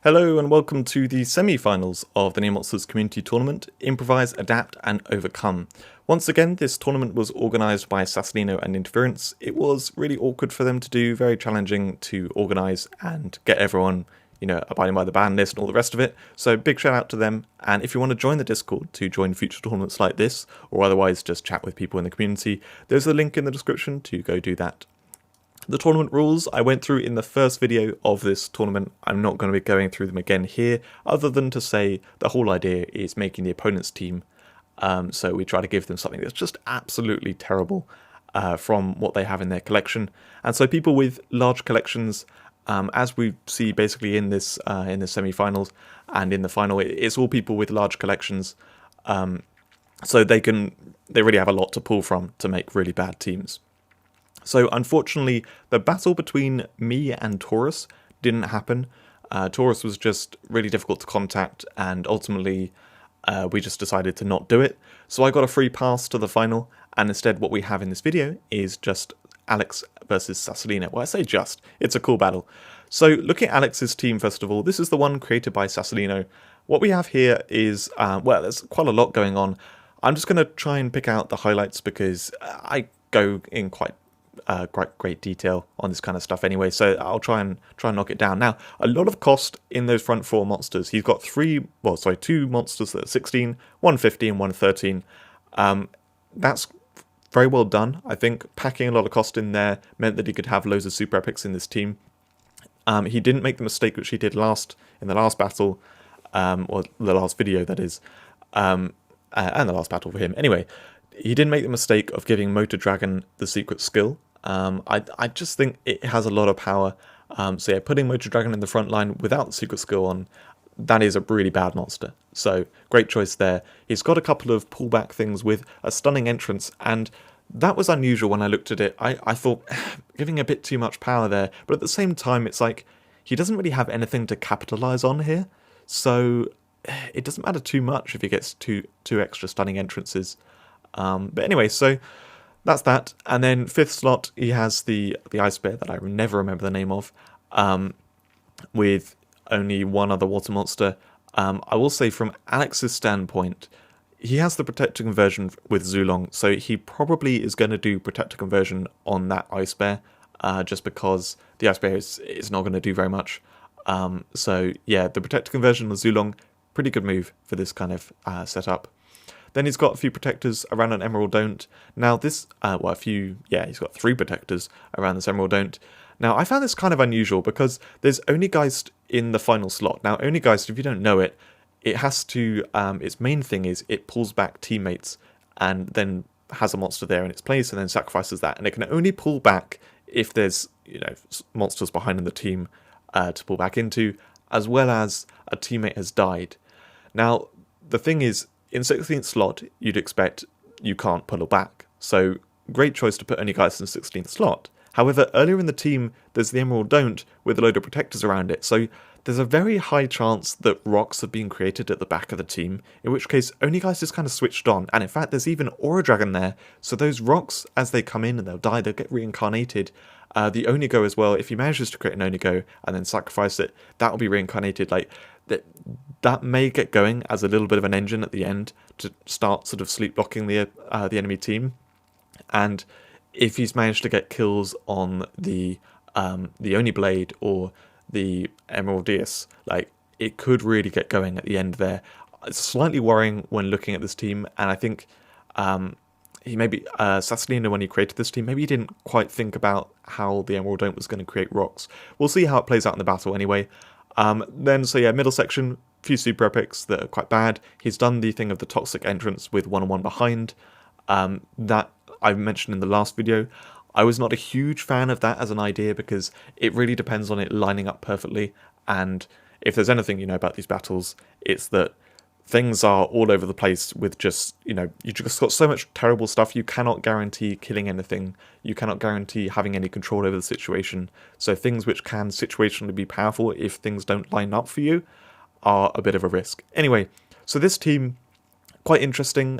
Hello and welcome to the semi-finals of the Neo Monsters Community Tournament, Improvise, Adapt and Overcome. Once again, this tournament was organised by SaSSolino and Interference. It was really awkward for them to do, very challenging to organise and get everyone, abiding by the ban list and all the rest of it. So big shout out to them, and if you want to join the Discord to join future tournaments like this, or otherwise just chat with people in the community, there's a link in the description to go do that. The tournament rules I went through in the first video of this tournament. I'm not going to be going through them again here, other than to say the whole idea is making the opponent's team. So we try to give them something that's just absolutely terrible from what they have in their collection. And so people with large collections, as we see basically in the semi-finals and in the final, it's all people with large collections. So they really have a lot to pull from to make really bad teams. So unfortunately, the battle between me and Taurus didn't happen. Taurus was just really difficult to contact, and ultimately we just decided to not do it. So I got a free pass to the final, and instead what we have in this video is just Alex versus SaSSolino. Well, I say just, it's a cool battle. So looking at Alex's team first of all, this is the one created by SaSSolino. What we have here is, well, there's quite a lot going on. I'm just going to try and pick out the highlights because I go in quite great detail on this kind of stuff anyway, so I'll try and knock it down. Now, a lot of cost in those front four monsters. He's got two monsters that are 16, 150 and 113. That's very well done. I think packing a lot of cost in there meant that he could have loads of super epics in this team. He didn't make the mistake which he did in the last battle, or the last video that is, and the last battle for him. Anyway, he didn't make the mistake of giving Motor Dragon the secret skill. I just think it has a lot of power. So yeah, putting Motor Dragon in the front line without the secret skill on, that is a really bad monster. So great choice there. He's got a couple of pullback things with a stunning entrance, and that was unusual when I looked at it. I thought giving a bit too much power there, but at the same time it's like he doesn't really have anything to capitalize on here. So it doesn't matter too much if he gets two extra stunning entrances. But anyway, so that's that. And then fifth slot, he has the Ice Bear that I never remember the name of, with only one other water monster. I will say from Alex's standpoint, he has the Protector Conversion with Zulong, so he probably is going to do Protector Conversion on that Ice Bear, just because the Ice Bear is not going to do very much. So yeah, the Protector Conversion with Zulong, pretty good move for this kind of setup. Then he's got a few protectors around an Emerald Don't. Now this, he's got 3 protectors around this Emerald Don't. Now I found this kind of unusual because there's Onigeist in the final slot. Now Onigeist, if you don't know it, it has to, its main thing is it pulls back teammates and then has a monster there in its place and then sacrifices that. And it can only pull back if there's, monsters behind in the team to pull back into, as well as a teammate has died. Now the thing is, in 16th slot, you'd expect you can't pull back. So, great choice to put Onigeist in 16th slot. However, earlier in the team, there's the Emerald Don't with a load of protectors around it. So, there's a very high chance that rocks have been created at the back of the team, in which case Onigeist is kind of switched on. And in fact, there's even Aura Dragon there. So those rocks, as they come in and they'll die, they'll get reincarnated. The Onigo as well, if he manages to create an Onigo and then sacrifice it, that will be reincarnated. Like, that may get going as a little bit of an engine at the end to start sort of sleep blocking the enemy team. And if he's managed to get kills on the Oni Blade or the Emerald Deus, like, it could really get going at the end there. It's slightly worrying when looking at this team, and I think he maybe SaSSolino, when he created this team, maybe he didn't quite think about how the Emerald Don't was going to create rocks. We'll see how it plays out in the battle anyway. Then, so yeah, middle section, few super epics that are quite bad. He's done the thing of the toxic entrance with 1-on-1 behind. That I mentioned in the last video. I was not a huge fan of that as an idea because it really depends on it lining up perfectly. And if there's anything you know about these battles, it's that things are all over the place with just, you just got so much terrible stuff. You cannot guarantee killing anything. You cannot guarantee having any control over the situation. So things which can situationally be powerful, if things don't line up for you, are a bit of a risk. Anyway, so this team, quite interesting.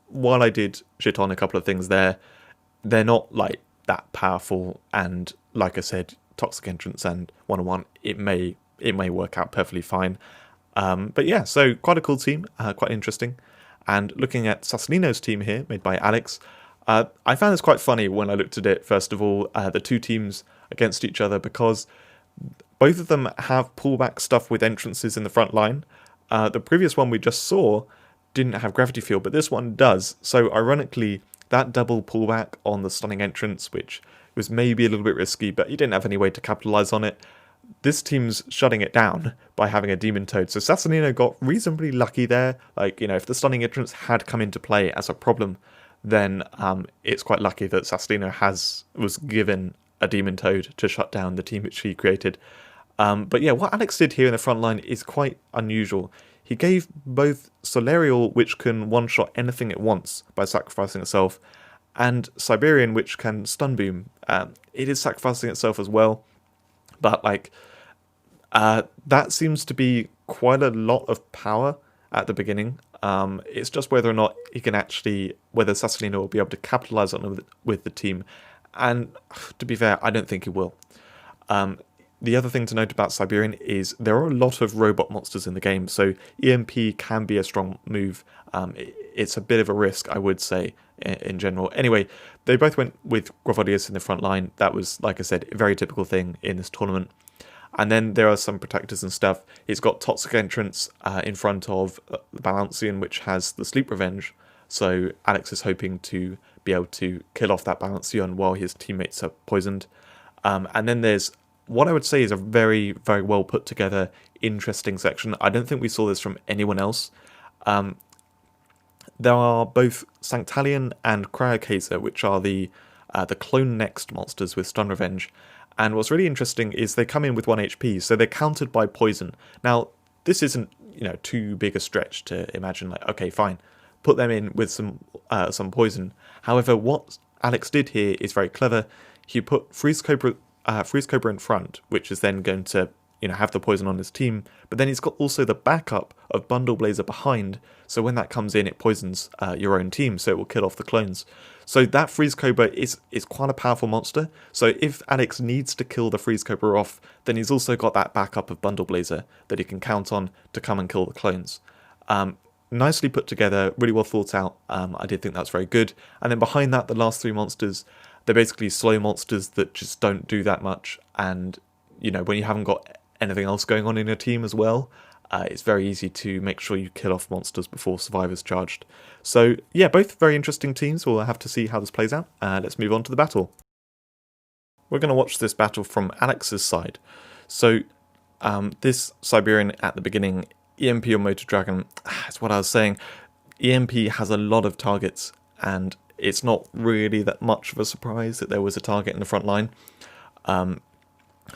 While I did shit on a couple of things there, they're not that powerful. And like I said, toxic entrance and 1-on-1, it may it may work out perfectly fine. But yeah, so quite a cool team, quite interesting. And looking at SaSSolino's team here, made by Alex, I found this quite funny when I looked at it, first of all, the two teams against each other, because both of them have pullback stuff with entrances in the front line. The previous one we just saw didn't have gravity field, but this one does. So ironically, that double pullback on the stunning entrance, which was maybe a little bit risky, but he didn't have any way to capitalize on it. This team's shutting it down by having a Demon Toad. So SaSSolino got reasonably lucky there. Like, you know, if the stunning entrance had come into play as a problem, then it's quite lucky that SaSSolino was given a Demon Toad to shut down the team which he created. But yeah, what Alex did here in the front line is quite unusual. He gave both Solarial, which can one-shot anything it wants by sacrificing itself, and Siberian, which can stun boom. It is sacrificing itself as well, but like that seems to be quite a lot of power at the beginning. It's just whether or not he can whether SaSSolino will be able to capitalize on it with the team. And to be fair, I don't think he will. The other thing to note about Siberian is there are a lot of robot monsters in the game, so EMP can be a strong move. It's a bit of a risk, I would say, in general. Anyway, they both went with Gravodius in the front line. That was, like I said, a very typical thing in this tournament. And then there are some protectors and stuff. He's got Toxic Entrance in front of the Balancian, which has the Sleep Revenge. So Alex is hoping to be able to kill off that Balancian while his teammates are poisoned. And then there's what I would say is a very, very well put together, interesting section. I don't think we saw this from anyone else. There are both Sanctalion and Cryochaser, which are the Clone Next monsters with Stun Revenge. And what's really interesting is they come in with 1 HP, so they're countered by poison. Now, this isn't, too big a stretch to imagine, like, okay, fine, put them in with some poison. However, what Alex did here is very clever. He put Freeze Cobra in front, which is then going to have the poison on his team, but then he's got also the backup of Bundle Blazer behind, so when that comes in it poisons your own team, so it will kill off the clones. So that Freeze Cobra is quite a powerful monster, so if Alex needs to kill the Freeze Cobra off, then he's also got that backup of Bundle Blazer that he can count on to come and kill the clones. Nicely put together, really well thought out. I did think that's very good. And then behind that, the last 3 monsters, they're basically slow monsters that just don't do that much, and when you haven't got anything else going on in your team as well, it's very easy to make sure you kill off monsters before Survivor's charged. So yeah, both very interesting teams. We'll have to see how this plays out. Let's move on to the battle. We're going to watch this battle from Alex's side. So this Siberian at the beginning, EMP or Motor Dragon, that's what I was saying. EMP has a lot of targets, and it's not really that much of a surprise that there was a target in the front line.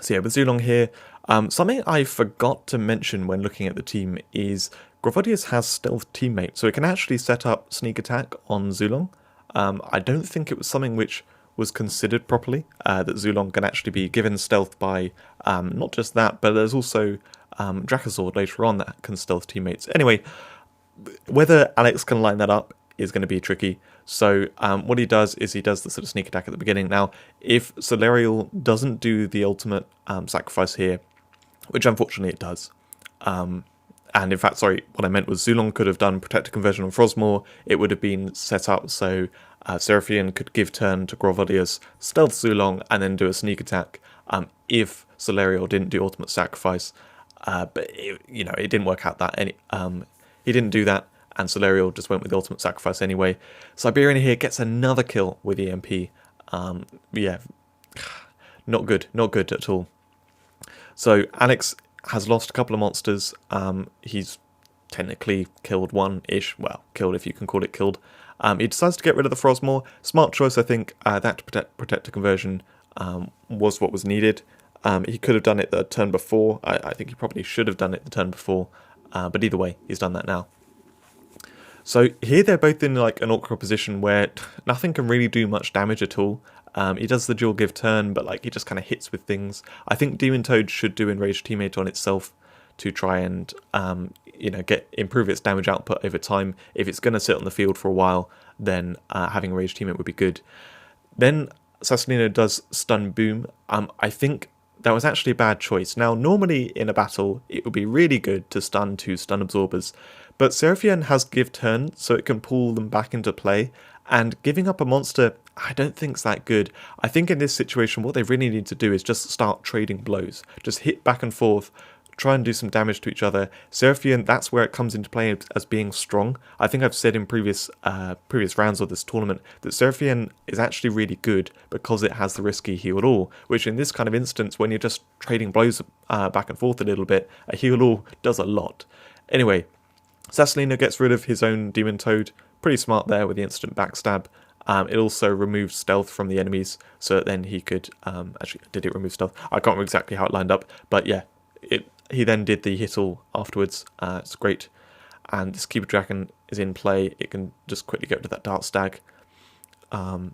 So yeah, with Zulong here, something I forgot to mention when looking at the team is Gravodius has Stealth Teammate, so it can actually set up Sneak Attack on Zulong. I don't think it was something which was considered properly, that Zulong can actually be given Stealth by not just that, but there's also Drakazord later on that can Stealth Teammates. Anyway, whether Alex can line that up is going to be tricky. So what he does is he does the sort of sneak attack at the beginning. Now, if Solarial doesn't do the ultimate sacrifice here, which unfortunately it does, and in fact, sorry, what I meant was Zulong could have done Protector Conversion on Frosmore. It would have been set up so Seraphian could give turn to Gravodius, stealth Zulong, and then do a sneak attack if Solarial didn't do ultimate sacrifice. But it didn't work out that he didn't do that, and Solarial just went with the ultimate sacrifice anyway. Siberian here gets another kill with EMP. Yeah, not good at all. So Alex has lost a couple of monsters. He's technically killed one-ish. Well, killed if you can call it killed. He decides to get rid of the Frosmore. Smart choice, I think. That Protector Conversion was what was needed. He could have done it the turn before. I think he probably should have done it the turn before. But either way, he's done that now. So here they're both in like an awkward position where nothing can really do much damage at all. He does the dual give turn, but like he just kind of hits with things. I think Demon Toad should do Enraged Teammate on itself to try and improve its damage output over time. If it's going to sit on the field for a while, then having Enraged Teammate would be good. Then SaSSolino does Stun Boom. I think that was actually a bad choice. Now, normally in a battle, it would be really good to stun 2 stun absorbers, but Seraphine has give turn, so it can pull them back into play, and giving up a monster, I don't think is that good. I think in this situation, what they really need to do is just start trading blows. Just hit back and forth, try and do some damage to each other. Seraphine, that's where it comes into play as being strong. I think I've said in previous rounds of this tournament that Seraphine is actually really good because it has the risky heal all, which in this kind of instance, when you're just trading blows back and forth a little bit, a heal all does a lot. Anyway, SaSSolino gets rid of his own Demon Toad. Pretty smart there with the instant backstab. It also removed stealth from the enemies, so that then he could... actually, did it remove stealth? I can't remember exactly how it lined up, but yeah, he then did the hit all afterwards. It's great. And this Keeper Dragon is in play. It can just quickly go to that Dart Stag. And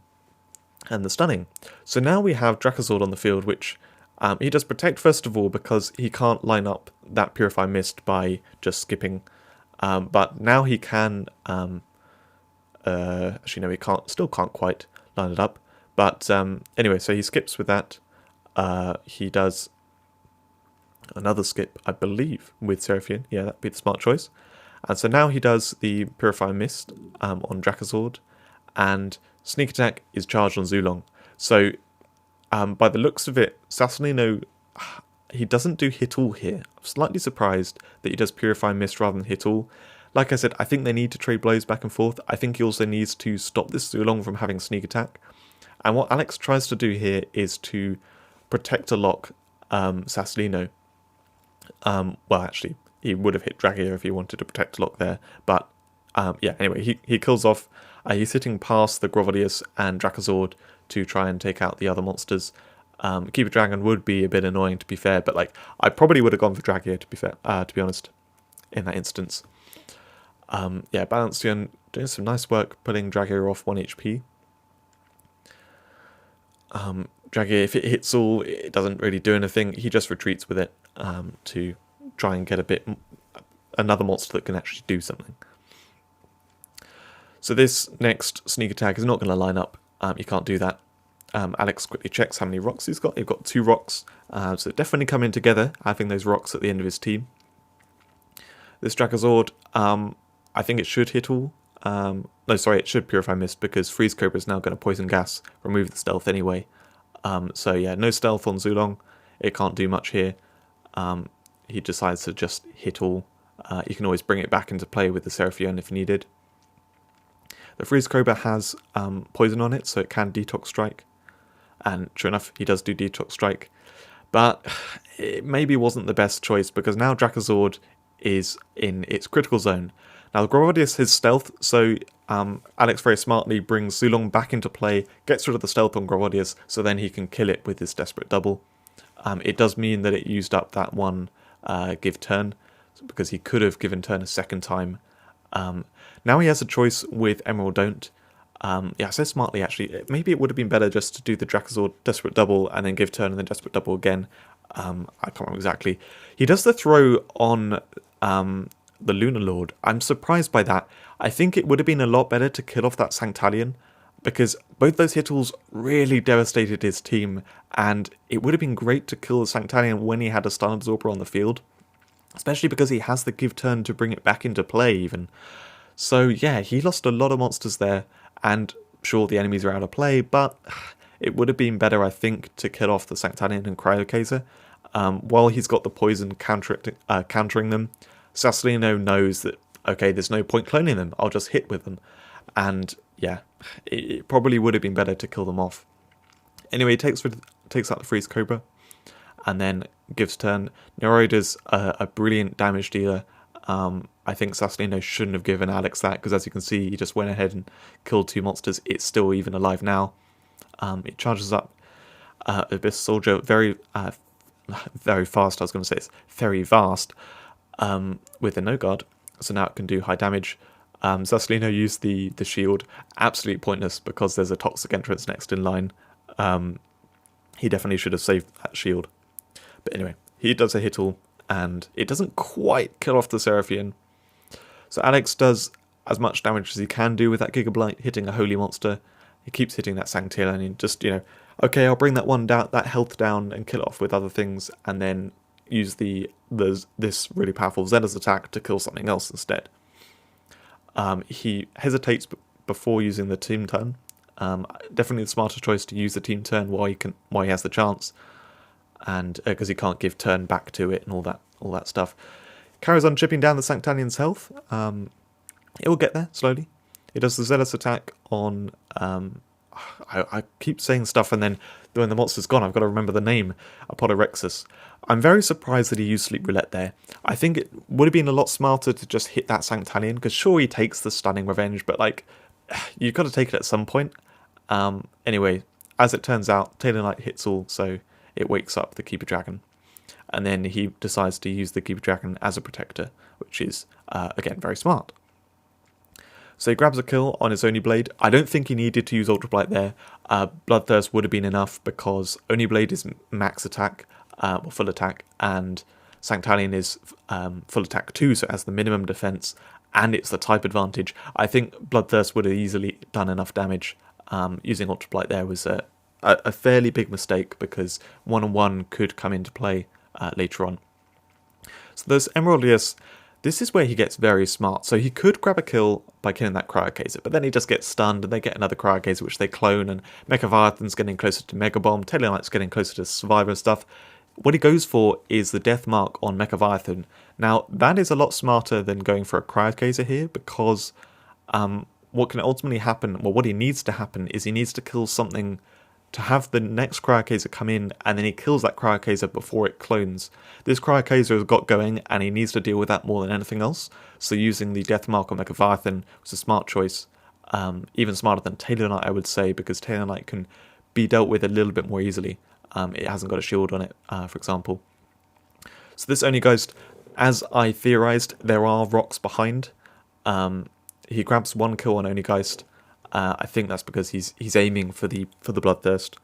the stunning. So now we have Drakazord on the field, which he does protect first of all because he can't line up that Purify Mist by just skipping. But now he can... actually, no, he still can't quite line it up. But anyway, so he skips with that. He does another skip, I believe, with Seraphine. Yeah, that'd be the smart choice. And so now he does the Purify Mist on Drakazord, and Sneak Attack is charged on Zulong. So by the looks of it, SaSSolino, he doesn't do hit all here. I'm slightly surprised that he does Purify Mist rather than hit all. Like I said, I think they need to trade blows back and forth. I think he also needs to stop this Zulong from having Sneak Attack. And what Alex tries to do here is to protect a lock SaSSolino. Well, actually, he would have hit Dragia if he wanted to protect a lock there. But yeah, anyway, he kills off. He's hitting past the Grovodius and Drakazord to try and take out the other monsters. Keeper Dragon would be a bit annoying, to be fair, but like I probably would have gone for Dragia, to be fair, to be honest, in that instance. Yeah, Balancian doing some nice work putting Dragia off 1 HP. Dragia, if it hits all, it doesn't really do anything. He just retreats with it to try and get another monster that can actually do something. So this next Sneak Attack is not going to line up. You can't do that. Alex quickly checks how many rocks he's got. He's got 2 rocks, so definitely coming together, having those rocks at the end of his team. This Drakazord, I think it should hit all. No, sorry, it should Purify Mist because Freeze Cobra is now going to Poison Gas, remove the stealth anyway. So yeah, no stealth on Zulong. It can't do much here. He decides to just hit all. You can always bring it back into play with the Seraphine if needed. The Freeze Cobra has poison on it, so it can Detox Strike. And sure enough, he does do Detox Strike. But it maybe wasn't the best choice because now Drakazord is in its critical zone. Now, the Grovodius has stealth, so Alex very smartly brings Zulong back into play, gets rid of the stealth on Grovodius, so then he can kill it with his Desperate Double. It does mean that it used up that one give turn, because he could have given turn a second time. Now he has a choice with Emerald Don't. Yeah, so smartly actually. Maybe it would have been better just to do the Drakazord Desperate Double and then give turn and then Desperate Double again. I can't remember exactly. He does the throw on the Lunar Lord. I'm surprised by that. I think it would have been a lot better to kill off that Sanctalion, because both those hit-alls really devastated his team, and it would have been great to kill the Sanctalion when he had a Stun Absorber on the field, especially because he has the give turn to bring it back into play even. So yeah, he lost a lot of monsters there, and sure, the enemies are out of play, but it would have been better, I think, to kill off the Sanctalion and Cryocaser. While he's got the poison countering them, SaSSolino knows that, okay, there's no point cloning them, I'll just hit with them. And yeah, it probably would have been better to kill them off. Anyway, he takes out the Freeze Cobra, and then gives turn. Neroid is a brilliant damage dealer. I think SaSSolino shouldn't have given Alex that, because as you can see, he just went ahead and killed 2 monsters. It's still even alive now. It charges up Abyss Soldier very fast. I was going to say it's very fast with a no guard, so now it can do high damage. SaSSolino used the shield. Absolutely pointless because there's a toxic entrance next in line. He definitely should have saved that shield. But anyway, he does a hit all, and it doesn't quite kill off the Seraphine. So Alex does as much damage as he can do with that Gigablight, hitting a holy monster. He keeps hitting that Sanctalion, and just, okay, I'll bring that one down, that health down, and kill it off with other things, and then use this really powerful Zealous attack to kill something else instead. He hesitates before using the team turn. Definitely the smarter choice to use the team turn while he has the chance, and because he can't give turn back to it and all that stuff. Carries on chipping down the Sanctalion's health. It will get there slowly. It does the Zealous attack on. I keep saying stuff, and then when the monster's gone, I've got to remember the name. Apodorexus. I'm very surprised that he used Sleep Roulette there. I think it would have been a lot smarter to just hit that Sanctalion, because sure, he takes the Stunning Revenge, but like, you've got to take it at some point. Anyway, as it turns out, Taylor Knight hits all, so it wakes up the Keeper Dragon. And then he decides to use the Keeper Dragon as a protector, which is, again, very smart. So he grabs a kill on his Oni Blade. I don't think he needed to use Ultra Blight there. Bloodthirst would have been enough because Oni Blade is max attack, or full attack, and Sanctalion is full attack too, so it has the minimum defense, and it's the type advantage. I think Bloodthirst would have easily done enough damage. Using Ultra Blight there was a fairly big mistake because 1-on-1 could come into play later on. So there's Emeraldius. This is where he gets very smart. So he could grab a kill by killing that Cryogazer, but then he just gets stunned and they get another Cryogazer which they clone, and Mechaleviathan's getting closer to Mega Bomb, Taylor Knight's getting closer to Survivor and stuff. What he goes for is the Death Mark on Mechaleviathan. Now, that is a lot smarter than going for a Cryogazer here, because what can ultimately happen, well, what he needs to happen is he needs to kill something to have the next Cryogazer come in, and then he kills that Cryogazer before it clones. This Cryogazer has got going, and he needs to deal with that more than anything else. So using the Death Mark on Mechaleviathan was a smart choice. Even smarter than Taylor Knight, I would say, because Taylor Knight can be dealt with a little bit more easily. It hasn't got a shield on it, for example. So this Oni Ghost, as I theorized, there are rocks behind. He grabs one kill on Oni Ghost. I think that's because he's aiming for the Bloodthirst.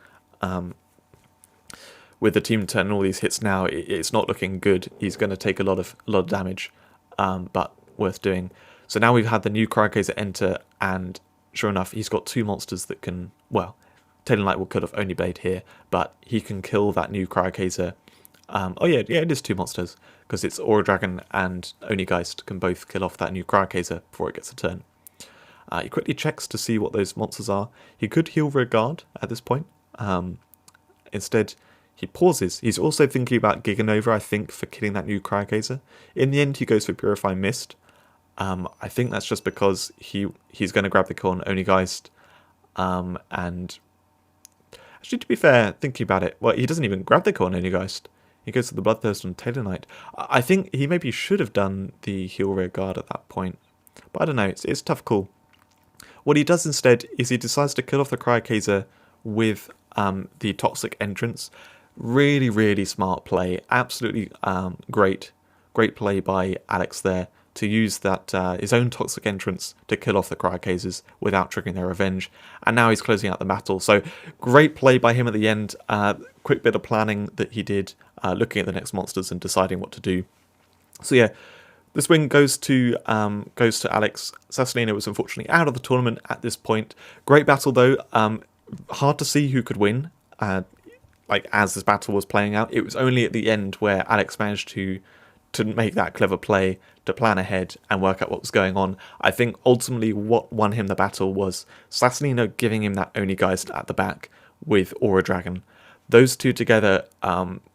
With the team turn and all these hits now, it's not looking good. He's going to take a lot of damage, but worth doing. So now we've had the new Cryogazer enter, and sure enough, he's got two monsters that can, well, Taylor Knight could have only Blade here, but he can kill that new Cryogazer. Oh yeah, it is two monsters, because it's Aura Dragon and Oni Geist can both kill off that new Cryogazer before it gets a turn. He quickly checks to see what those monsters are. He could heal Rear Guard at this point. Instead, he pauses. He's also thinking about Giganova, I think, for killing that new Cryogazer. In the end, he goes for Purify Mist. I think that's just because he's going to grab the kill on Oni Geist. And actually, to be fair, thinking about it, well, he doesn't even grab the kill on Oni Geist. He goes to the Bloodthirst on Taylor Knight. I think he maybe should have done the heal Rear Guard at that point. But I don't know, it's a tough call. What he does instead is he decides to kill off the Cryogazer with the Toxic Entrance. Really, really smart play. Absolutely great play by Alex there to use that his own Toxic Entrance to kill off the Cryogazers without triggering their revenge. And now he's closing out the battle. So great play by him at the end. Quick bit of planning that he did, looking at the next monsters and deciding what to do. So yeah. This win goes to Alex. SaSSolino was unfortunately out of the tournament at this point. Great battle though. Hard to see who could win. Like as this battle was playing out, it was only at the end where Alex managed to make that clever play, to plan ahead and work out what was going on. I think ultimately what won him the battle was SaSSolino giving him that Oni Geist at the back with Aura Dragon. Those two together.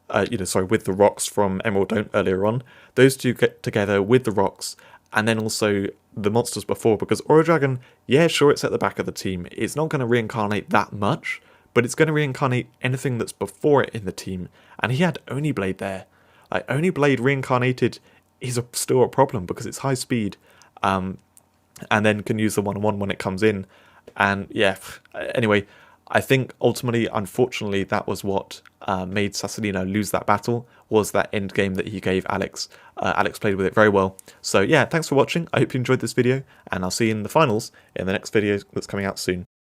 With the rocks from Emerald Dome earlier on. Those two get together with the rocks, and then also the monsters before, because Aura Dragon, yeah, sure, it's at the back of the team. It's not going to reincarnate that much, but it's going to reincarnate anything that's before it in the team. And he had Oni Blade there. Like, Oni Blade reincarnated is still a problem because it's high speed, and then can use the 1-on-1 when it comes in. And yeah, anyway, I think ultimately, unfortunately, that was what made SaSSolino lose that battle, was that end game that he gave Alex. Alex played with it very well. So yeah, thanks for watching. I hope you enjoyed this video, and I'll see you in the finals in the next video that's coming out soon.